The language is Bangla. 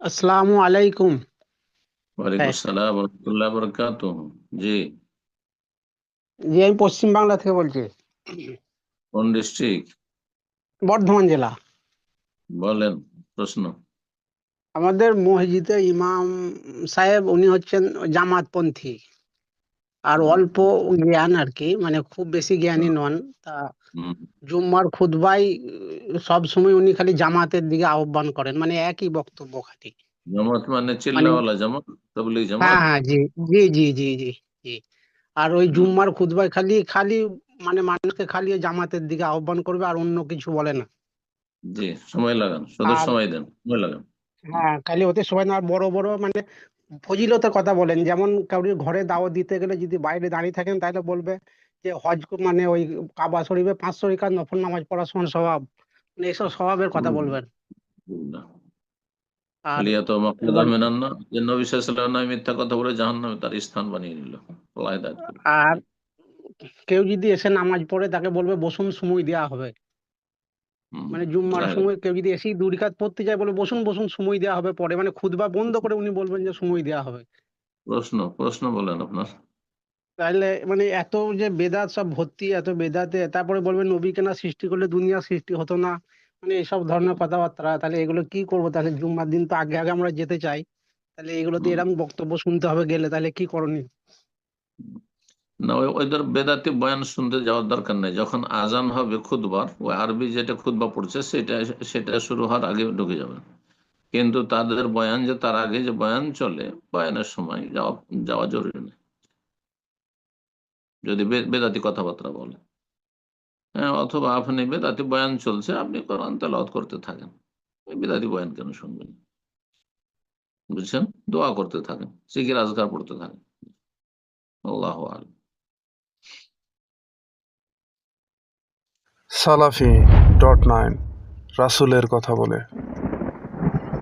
আসসালামু আলাইকুম। ওয়ালাইকুম হ্যাঁ, আসসালাম রহমতুল্লাহ বরকাতুহ। জি। জি, আমি পশ্চিম বাংলা থেকে বলছি। কোন ডিস্ট্রিক্ট? বর্ধমান জেলা। বলেন প্রশ্ন। আমাদের মসজিদে ইমাম সাহেব উনি হচ্ছেন জামাতপন্থী আর হুম, অল্প জ্ঞান আর কি, মানে খুব বেশি জ্ঞানী নন। তা হুম। জুম্মার খুতবায় সব সময় উনি খালি জামাতের দিকে আহ্বান করেন, মানে একই বক্তব্য খালি। জামাত মানে মানে চিল্লাওয়ালা জামাত, তবলিগ হ্যাঁ জামাত। হ্যাঁ, জি জি জি জি জি জি। আর ওই হুম, জুম্মার খুতবায় খালি খালি মানে মানুষকে খালি ওই জামাতের দিকে আহ্বান করবে আর অন্য কিছু বলে না। জি। সময় লাগান, শুধু আর সময় দেন, সময় লাগান। হুম, হ্যাঁ, খালি ওতে সবাই না, আর বড় বড় মানে ফজিলতের কথা বলেন, যেমন কাউরির ঘরে দাওয়াত দিতে গেলে যদি বাইরে দাঁড়িয়ে থাকেন তাহলে বলবে যে মানে ওই কাবা শরীফে 5 রাকাত নফল নামাজ পড়ার সমান স্বভাব, মানে এইসব স্বভাবের কথা হুম, বলবেন। না। আর খালিয়া তো মাকরুদা এবার মেনান না, যে নবী সাল্লাল্লাহু আলাইহি ওয়াসাল্লাম মিথ্যা কথা বলে জাহান্নামে তার স্থান বানিয়ে নিল। আল্লাহ হিদায়াত করুন। আর জি। কেউ যদি এসে নামাজ পড়ে তাকে বলবে বসুন, সময় দেওয়া হবে। হুম। মানে জুম্মার আল্লাহ হিদায়াত সময় কেউ যদি এসেই 2 রাকাত পড়তে যায় বলে বসুন বসুন, সময় দেওয়া হবে পরে, মানে খুতবা বন্ধ করে উনি বলবেন যে সময় দেওয়া হবে। প্রশ্ন বলেন আপনার। তাহলে মানে এত যে বেদাত সব ভর্তি, এত বেদাতে, তারপরে বলবেন নবীকে না সৃষ্টি করলে দুনিয়া সৃষ্টি হতো না, মানে এইসব ধরনের কথাবার্তা। তাহলে এগুলো কি করবো? তাহলে জুম্মার দিন তো আগে আগে আমরা যেতে চাই, তাহলে এগুলোতে হুম। এরকম বক্তব্য শুনতে হবে গেলে তাহলে কি করণীয়? না, ওদের বেদাতি বয়ান শুনতে যাওয়ার দরকার নেই। যখন আজান হবে খুতবার, ওই আরবি যেটা খুতবা পড়ছে সেটা সেটা শুরু হওয়ার আগে ঢুকে যাবেন। কিন্তু তাদের বয়ান যে তার আগে যে বয়ান চলে, বয়ানের সময় যাওয়া যাওয়া জরুরি নেই, যদি বেদাতি কথাবার্তা বলে। হ্যাঁ, অথবা আপনি বেদাতি বয়ান চলছে, আপনি কোরআন তেলাওয়াত করতে থাকেন। ওই বেদাতি বয়ান কেন শুনবেন? বুঝছেন? দোয়া করতে থাকেন, জিকির আজকার পড়তে থাকেন। আল্লাহু আ'লাম। সালাফি.9 রাসূলের কথা বলে।